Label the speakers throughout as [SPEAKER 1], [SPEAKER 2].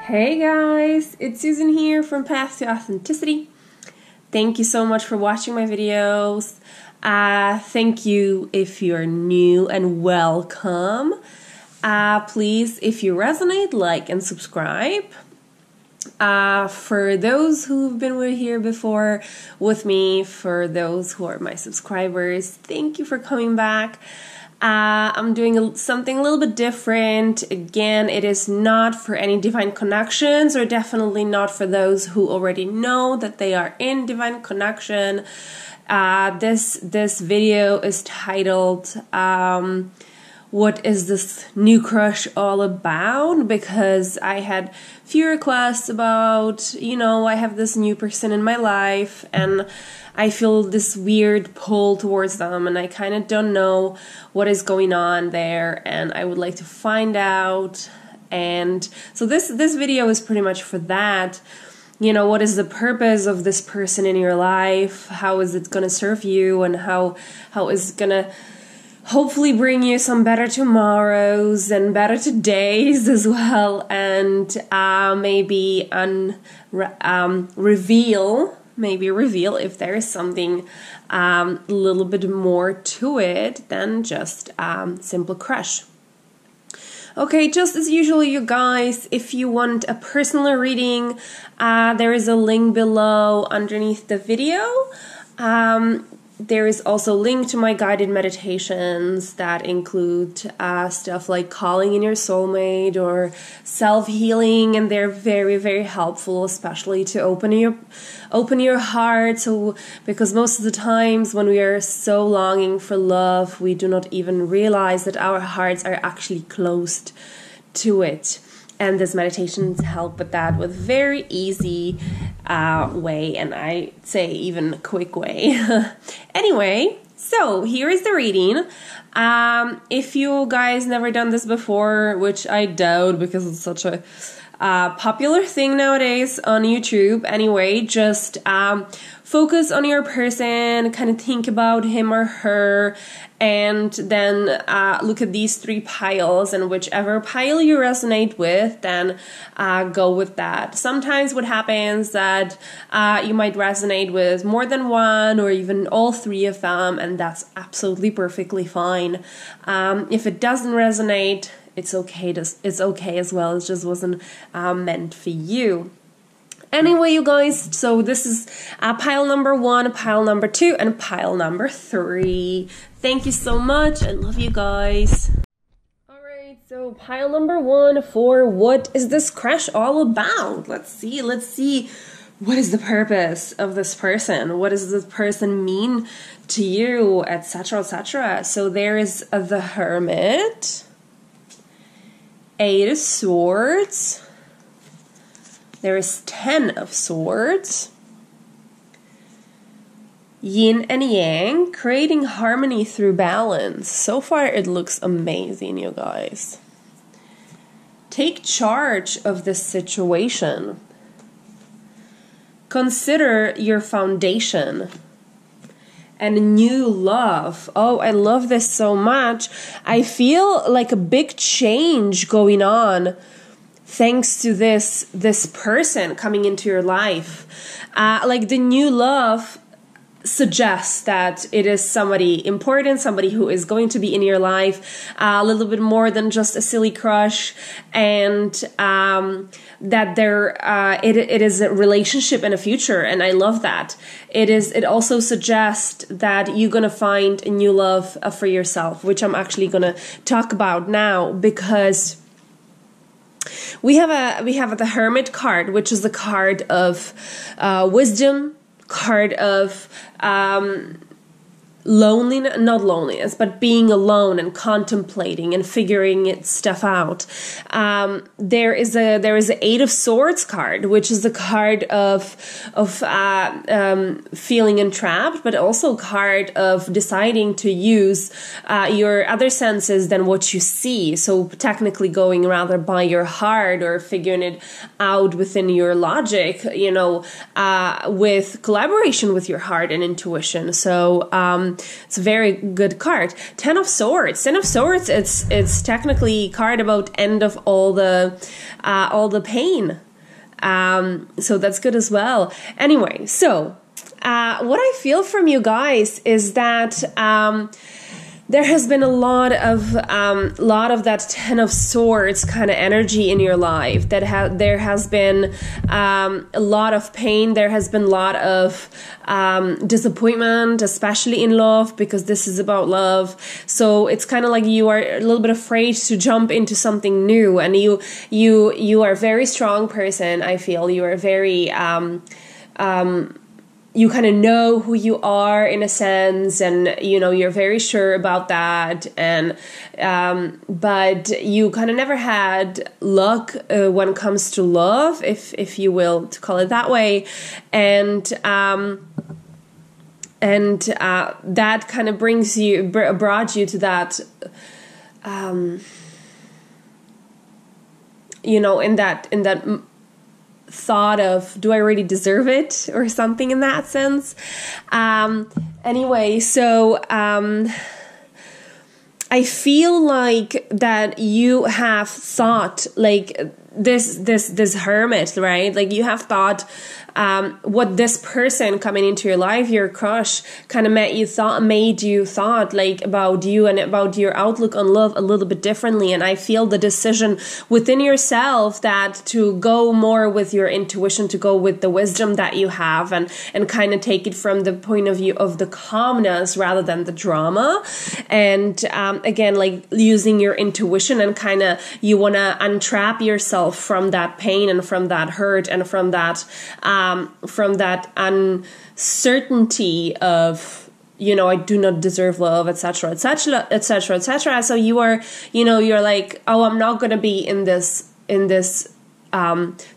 [SPEAKER 1] Hey guys, it's Susan here from Path to Authenticity. Thank you so much for watching my videos. Thank you if you're new and welcome. Please, if you resonate, like and subscribe. For those who've been here before with me, for those who are my subscribers, thank you for coming back. I'm doing something a little bit different. Again, it is not for any divine connections, or definitely not for those who already know that they are in divine connection. This video is titled what is this new crush all about? Because I had few requests about, I have this new person in my life and I feel this weird pull towards them and I kind of don't know what is going on there and I would like to find out. And so this video is pretty much for that. What is the purpose of this person in your life? How is it going to serve you, and how is it going to hopefully bring you some better tomorrows and better todays as well, and maybe reveal if there is something a little bit more to it than just simple crush. Okay, just as usual, you guys, if you want a personal reading, there is a link below underneath the video. There is also a link to my guided meditations that include stuff like calling in your soulmate or self-healing, and they're very, very helpful, especially to open your heart. So, because most of the times when we are so longing for love, we do not even realize that our hearts are actually closed to it. And these meditations help with that with very easy way, and I say even a quick way. Anyway, so here is the reading. If you guys never done this before, which I doubt because it's such a popular thing nowadays on YouTube. Anyway, just focus on your person, kind of think about him or her, and then look at these three piles, and whichever pile you resonate with, then go with that. Sometimes what happens that you might resonate with more than one or even all three of them, and that's absolutely perfectly fine. If it doesn't resonate, it's okay. It's okay as well. It just wasn't meant for you. Anyway, you guys, so this is pile number 1, pile number 2, and pile number 3. Thank you so much. I love you guys. Alright, so pile number 1 for what is this crush all about? Let's see. What is the purpose of this person? What does this person mean to you, etc., etc.? So there is the Hermit, 8 of Swords. There is 10 of Swords. Yin and Yang, creating harmony through balance. So far it looks amazing, you guys. Take charge of this situation. Consider your foundation. And new love. Oh, I love this so much. I feel like a big change going on thanks to this person coming into your life. Like the new love suggests that it is somebody important, somebody who is going to be in your life a little bit more than just a silly crush, and that it is a relationship and a future, and I love that. It also suggests that you're gonna find a new love for yourself, which I'm actually gonna talk about now, because we have the Hermit card, which is the card of wisdom, card of loneliness, not loneliness, but being alone and contemplating and figuring stuff out. There is a 8 of Swords card, which is the card of feeling entrapped, but also a card of deciding to use your other senses than what you see. So technically going rather by your heart or figuring it out within your logic, with collaboration with your heart and intuition. So it's a very good card. Ten of Swords. Ten of Swords. It's technically a card about end of all the pain. So that's good as well. Anyway, so what I feel from you guys is that there has been a lot of that Ten of Swords kind of energy in your life. There has been a lot of pain. There has been a lot of disappointment, especially in love, because this is about love. So it's kind of like you are a little bit afraid to jump into something new, and you are a very strong person. I feel you are very you kind of know who you are in a sense, and you're very sure about that, and but you kind of never had luck when it comes to love, if you will, to call it that way, and that kind of brought you to that in that thought of, do I really deserve it, or something in that sense. Anyway, so I feel like that you have thought like this hermit, right? Like you have thought what this person coming into your life, your crush, kind of made you thought like about you and about your outlook on love a little bit differently. And I feel the decision within yourself that to go more with your intuition, to go with the wisdom that you have, and kind of take it from the point of view of the calmness rather than the drama. And again, like using your intuition, and kind of you want to untrap yourself from that pain and from that hurt and from that uncertainty of, I do not deserve love, etc., etc., etc., etc. So you are, you're like, oh, I'm not going to be in this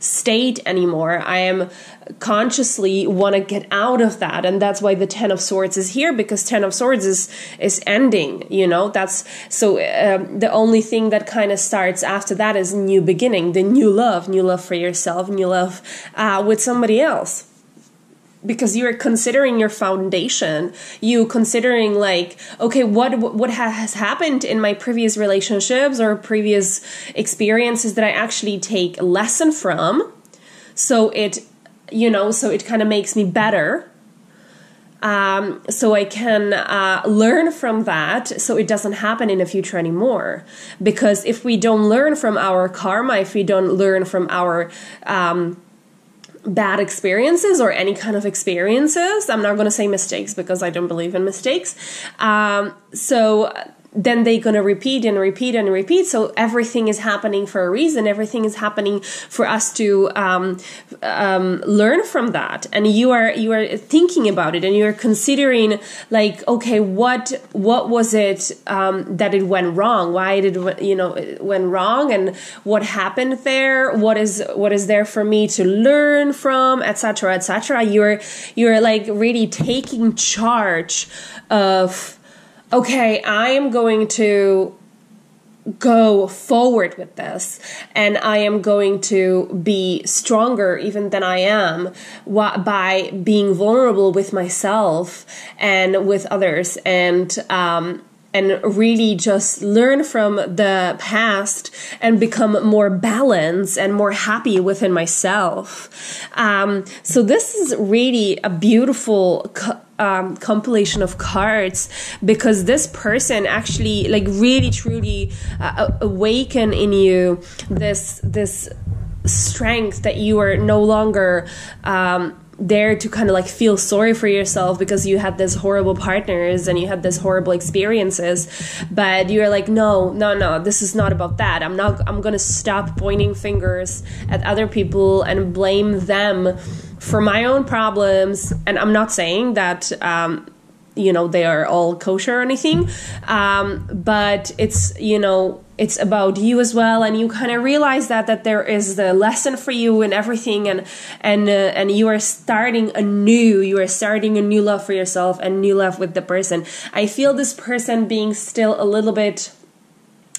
[SPEAKER 1] state anymore. I am consciously want to get out of that, and that's why the Ten of Swords is here, because Ten of Swords is ending. That's so the only thing that kind of starts after that is new beginning, the new love for yourself, new love with somebody else. Because you're considering your foundation, you considering like, okay, what has happened in my previous relationships or previous experiences that I actually take a lesson from, so it kind of makes me better, so I can learn from that, so it doesn't happen in the future anymore. Because if we don't learn from our karma, if we don't learn from our bad experiences or any kind of experiences, I'm not going to say mistakes because I don't believe in mistakes, so then they're going to repeat and repeat and repeat. So everything is happening for a reason. Everything is happening for us to learn from that. And you are thinking about it, and you're considering like, okay, what was it that it went wrong? Why did it went wrong, and what happened there? What is there for me to learn from, etc., etc. You're like really taking charge of, okay, I am going to go forward with this, and I am going to be stronger even than I am by being vulnerable with myself and with others, and really just learn from the past and become more balanced and more happy within myself. So this is really a beautiful compilation of cards, because this person actually like really truly awaken in you this strength that you are no longer there to kind of like feel sorry for yourself because you had these horrible partners and you had these horrible experiences, but you're like, no, this is not about that. I'm going to stop pointing fingers at other people and blame them for my own problems. And I'm not saying that they are all kosher or anything, but it's about you as well, and you kind of realize that there is the lesson for you and everything, and you are starting a new love for yourself and new love with the person. I feel this person being still a little bit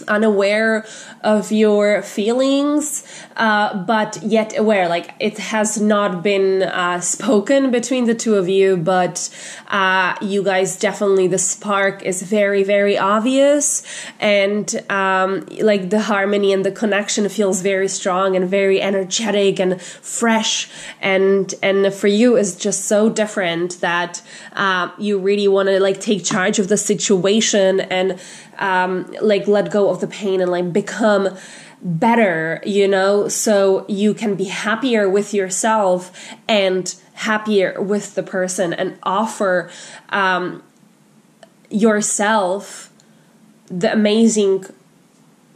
[SPEAKER 1] unaware of your feelings, but yet aware. Like, it has not been spoken between the two of you, but you guys definitely, the spark is very, very obvious, and like the harmony and the connection feels very strong and very energetic and fresh, and for you it's just so different that you really want to like take charge of the situation and like let go of the pain and like become better, so you can be happier with yourself and happier with the person, and offer yourself the amazing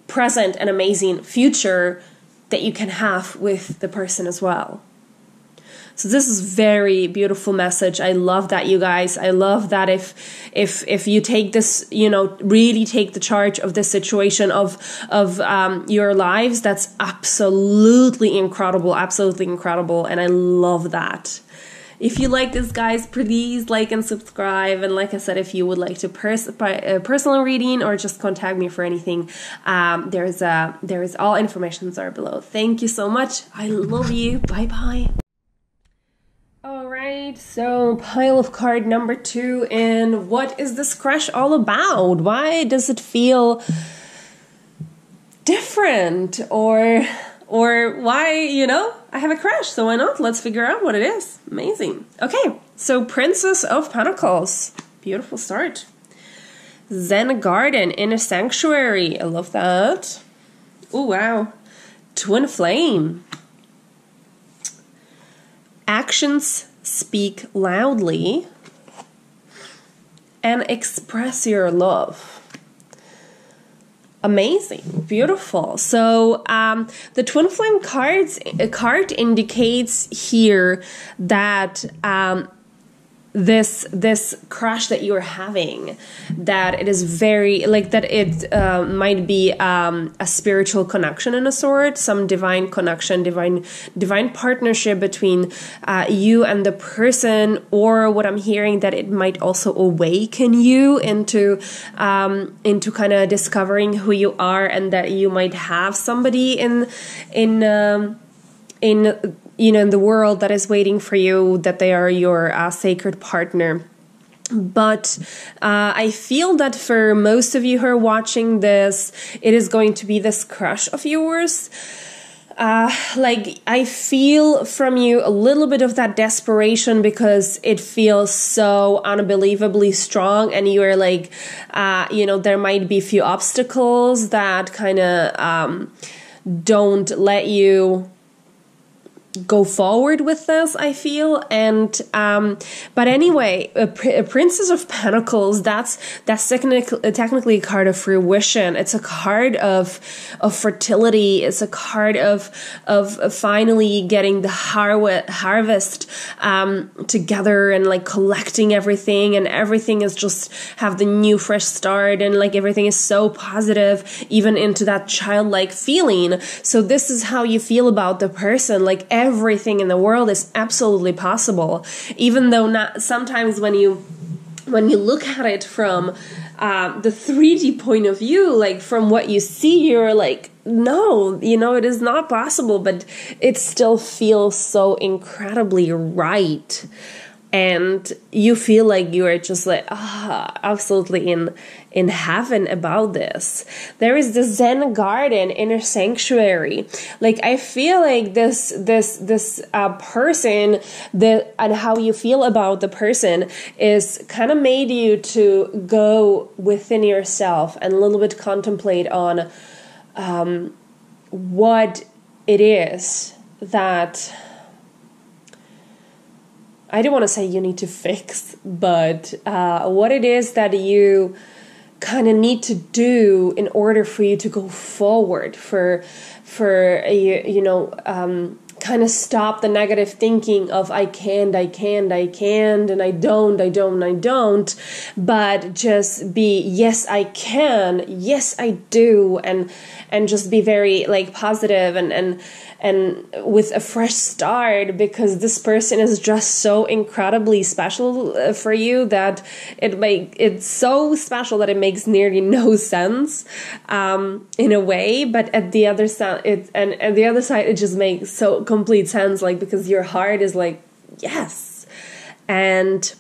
[SPEAKER 1] present and amazing future that you can have with the person as well. So this is very beautiful message. I love that, you guys. I love that if you take this, really take the charge of this situation of your lives, that's absolutely incredible, and I love that. If you like this, guys, please like and subscribe. And like I said, if you would like to personal reading or just contact me for anything, there is all informations are below. Thank you so much. I love you. Bye bye. All right, so pile of card number 2, and what is this crush all about? Why does it feel different, or why, I have a crush, so why not? Let's figure out what it is. Amazing. Okay, so Princess of Pentacles. Beautiful start. Zen Garden, Inner Sanctuary. I love that. Oh, wow. Twin Flame. Actions speak loudly, and express your love. Amazing, beautiful. So the Twin Flame card indicates here that this crush that you're having, that it is very, like, that it might be a spiritual connection in a sort, some divine connection, divine partnership between you and the person, or what I'm hearing, that it might also awaken you into kind of discovering who you are, and that you might have somebody in the world that is waiting for you, that they are your sacred partner. But I feel that for most of you who are watching this, it is going to be this crush of yours. Like, I feel from you a little bit of that desperation, because it feels so unbelievably strong, and you are like, there might be a few obstacles that kind of don't let you go forward with this, I feel. And but anyway, a Princess of Pentacles, that's technically a card of fruition. It's a card of fertility. It's a card of finally getting the harvest together, and like collecting everything, and everything is just have the new fresh start, and like everything is so positive, even into that childlike feeling. So this is how you feel about the person, like everything in the world is absolutely possible, even though not sometimes when you look at it from the 3D point of view, like from what you see, you're like, no, it is not possible, but it still feels so incredibly right. And you feel like you are just like, absolutely in heaven about this. There is the Zen Garden, Inner Sanctuary. Like, I feel like this person, and how you feel about the person is kind of made you to go within yourself and a little bit contemplate on what it is that, I don't want to say you need to fix, but what it is that you kind of need to do in order for you to go forward, for kind of stop the negative thinking of I can't, and I don't, but just be, yes, I can, yes, I do, and just be very like positive and with a fresh start, because this person is just so incredibly special for you that it's so special that it makes nearly no sense in a way, but at the other side it just makes so complete sense, like, because your heart is like, yes. And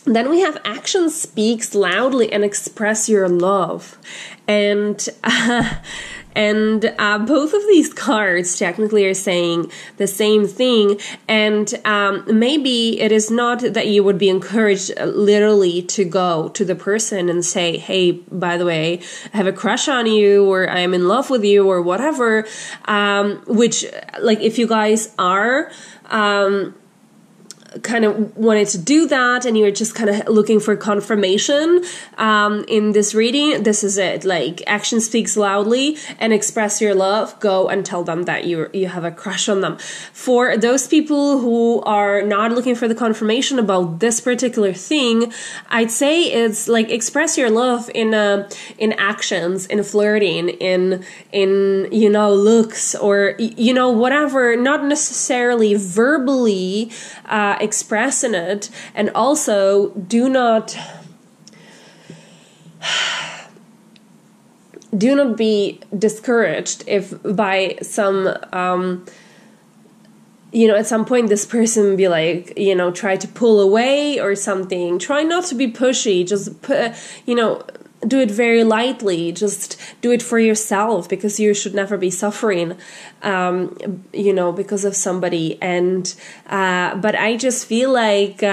[SPEAKER 1] then we have action speaks loudly and express your love. And both of these cards technically are saying the same thing. And maybe it is not that you would be encouraged literally to go to the person and say, hey, by the way, I have a crush on you, or I am in love with you, or whatever. Which, like, if you guys are kind of wanted to do that and you're just kind of looking for confirmation in this reading, this is it. Like, action speaks loudly and express your love. Go and tell them that you have a crush on them. For those people who are not looking for the confirmation about this particular thing, I'd say it's like, express your love in actions, in flirting, in looks, or whatever, not necessarily verbally expressing it. And also, do not be discouraged if by some at some point this person be like, try to pull away or something. Try not to be pushy. Just do it very lightly. Just do it for yourself, because you should never be suffering, because of somebody. And but I just feel like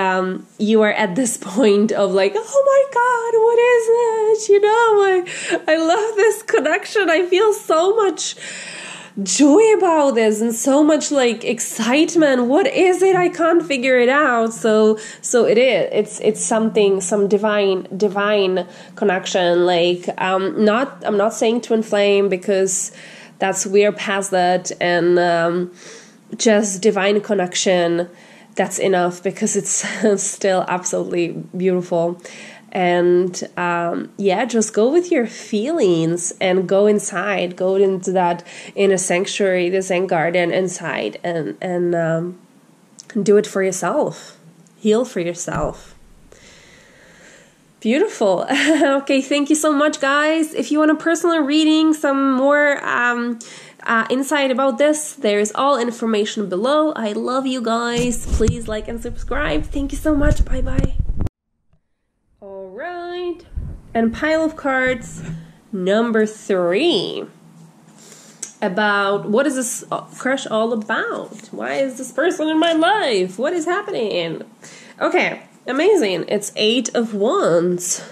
[SPEAKER 1] you are at this point of like, oh my God, what is it? I love this connection. I feel so much joy about this and so much like excitement. What is it? I can't figure it out. So it's something, some divine connection. Like, I'm not saying twin flame, because we're past that, and just divine connection, that's enough, because it's still absolutely beautiful. And just go with your feelings and go inside, go into that inner sanctuary, the Zen garden inside, and do it for yourself. Heal for yourself. Beautiful. Okay, thank you so much, guys. If you want a personal reading, some more insight about this, there's all information below. I love you guys. Please like and subscribe. Thank you so much. Bye-bye. All right, and pile of cards number 3. About what is this crush all about? Why is this person in my life? What is happening? Okay, amazing. It's 8 of Wands.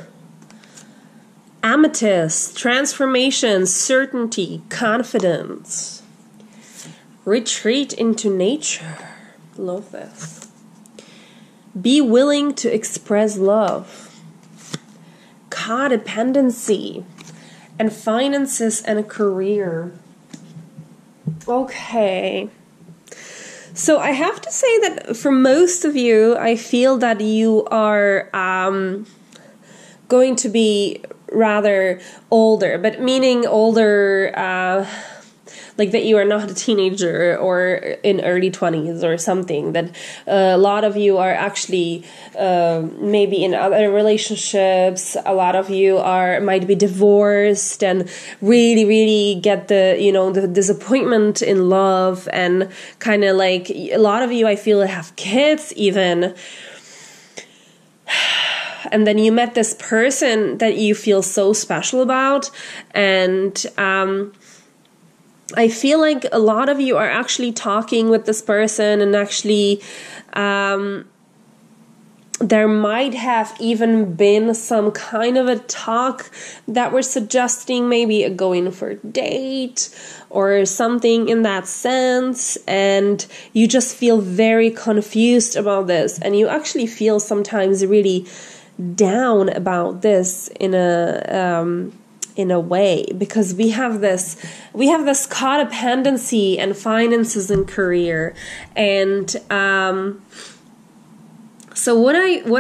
[SPEAKER 1] Amethyst, transformation, certainty, confidence. Retreat into nature. Love this. Be willing to express love. Codependency, and finances and a career. Okay. So I have to say that for most of you, I feel that you are going to be rather older, but meaning older, like that you are not a teenager or in early 20s or something, that a lot of you are actually maybe in other relationships. A lot of you might be divorced and really get the disappointment in love, and kind of like a lot of you, I feel, have kids even. And then you met this person that you feel so special about, and I feel like a lot of you are actually talking with this person, and actually there might have even been some kind of a talk that we're suggesting maybe a going for a date or something in that sense, and you just feel very confused about this, and you actually feel sometimes really down about this in in a way, because we have this codependency and finances and career. And so what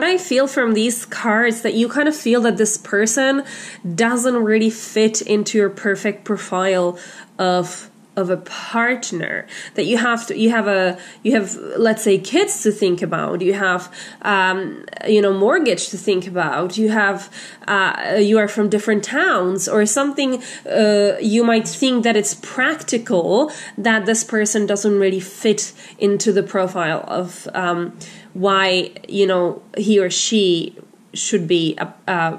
[SPEAKER 1] I feel from these cards, that you kind of feel that this person doesn't really fit into your perfect profile of a partner, that you have let's say kids to think about, you have mortgage to think about, you are from different towns or something. You might think that it's practical, that this person doesn't really fit into the profile of why he or she should be a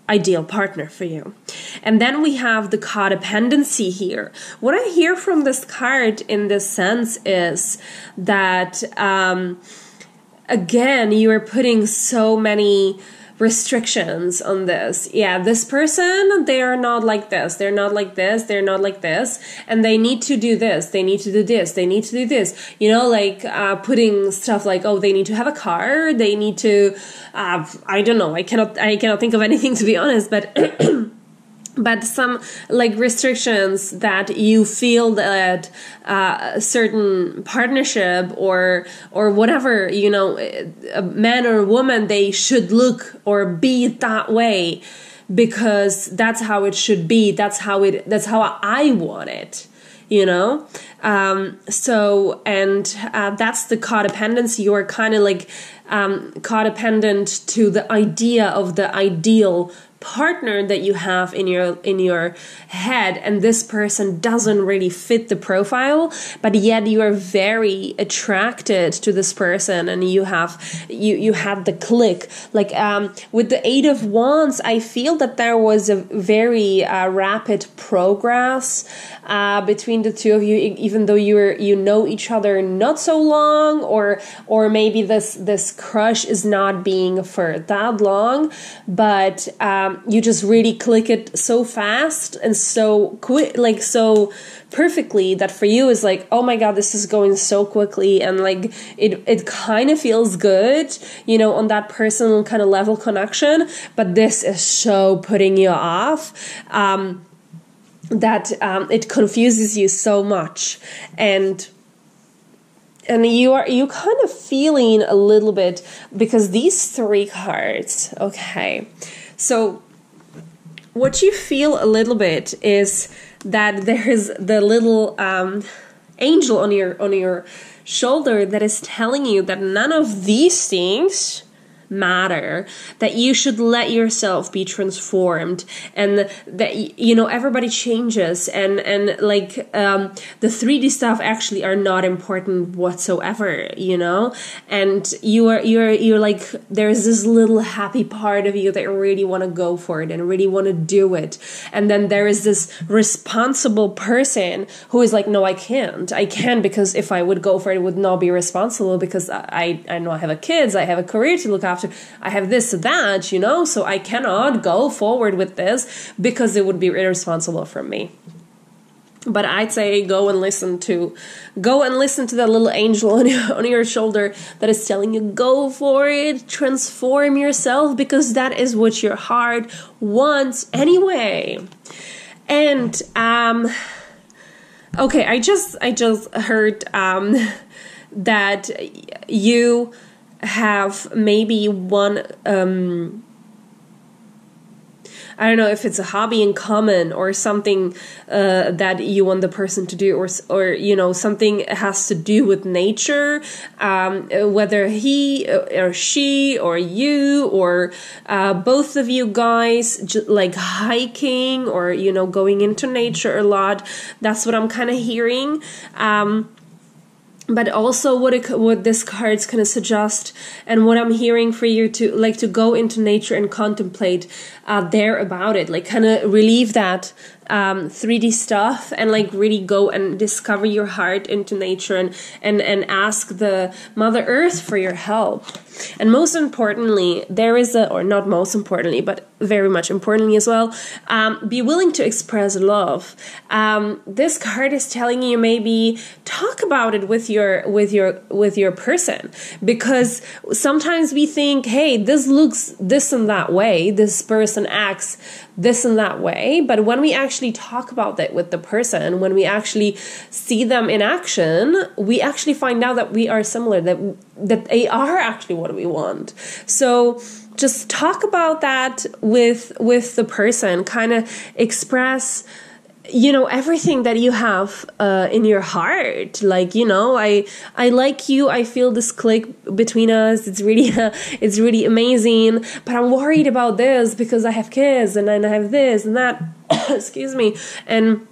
[SPEAKER 1] ideal partner for you. And then we have the codependency here. What I hear from this card in this sense is that again, you are putting so many restrictions on this. Yeah, this person, they are not like this, they're not like this, they're not like this, and they need to do this, they need to do this, they need to do this, putting stuff like, oh, they need to have a car, they need to I don't know, I cannot think of anything, to be honest, but but some like restrictions that you feel that a certain partnership or whatever, a man or a woman, they should look or be that way because that's how it should be. That's how I want it. That's the codependency. You're kind of like codependent to the idea of the ideal partner that you have in your head, and this person doesn't really fit the profile, but yet you are very attracted to this person, and you have the click. Like with the Eight of Wands, I feel that there was a very rapid progress between the two of you, even though you know each other not so long, or maybe this crush is not being for that long, but you just really click it so fast and so quick, like so perfectly, that for you is like, oh my God, this is going so quickly, and like it kind of feels good, on that personal kind of level connection, but this is so putting you off that it confuses you so much, and you kind of feeling a little bit, because these three cards, okay, so what you feel a little bit is that there's the little angel on your shoulder that is telling you that none of these things matter, that you should let yourself be transformed, and that everybody changes, and like the 3D stuff actually are not important whatsoever, and you're like, there's this little happy part of you that really want to go for it and really want to do it, and then there is this responsible person who is like, no, I can't because if I would go for it, would not be responsible, because I know I have kids, I have a career to look after, I have this, that, so I cannot go forward with this because it would be irresponsible from me. But I'd say go and listen to that little angel on your shoulder that is telling you, go for it, transform yourself, because that is what your heart wants anyway. And okay, I just heard that you have maybe one I don't know if it's a hobby in common or something that you want the person to do, or something has to do with nature, whether he or she or you or both of you guys, like hiking or going into nature a lot. That's what I'm kind of hearing. But also what this card's kind of suggest, and what I'm hearing for you to go into nature and contemplate there about it, like kind of relieve that 3D stuff and like really go and discover your heart into nature and ask the Mother Earth for your help. And most importantly, not most importantly, but very much importantly as well, be willing to express love. This card is telling you maybe talk about it with your person, because sometimes we think, hey, this looks this and that way, this person acts this and that way. But when we actually talk about that with the person, when we actually see them in action, we actually find out that we are similar, that they are actually what we want. So just talk about that with the person, kind of express, you know, everything that you have in your heart. Like, you know, I like you, I feel this click between us, it's really amazing, but I'm worried about this because I have kids and then I have this and that excuse me, and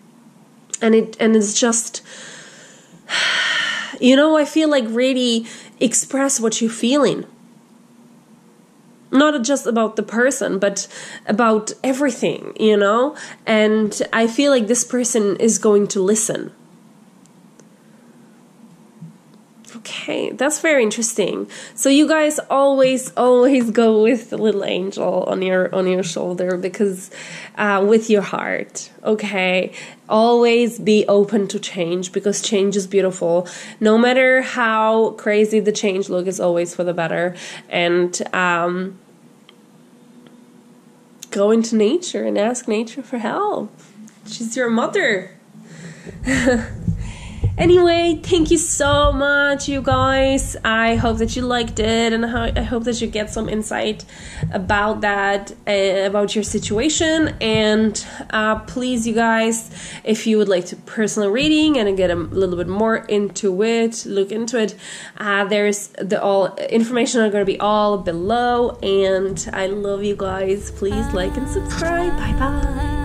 [SPEAKER 1] it's just, you know, I feel like really express what you're feeling. Not just about the person, but about everything, you know? And I feel like this person is going to listen. Okay, that's very interesting. So you guys always go with the little angel on your shoulder, because with your heart, okay? Always be open to change, because change is beautiful. No matter how crazy the change look, is always for the better. And go into nature and ask nature for help. She's your mother. Anyway, thank you so much, you guys. I hope that you liked it, and I hope that you get some insight about that, about your situation. And please, you guys, if you would like to personal reading and get a little bit more into it, look into it. There's all information are going to be all below. And I love you guys. Please like and subscribe. Bye bye.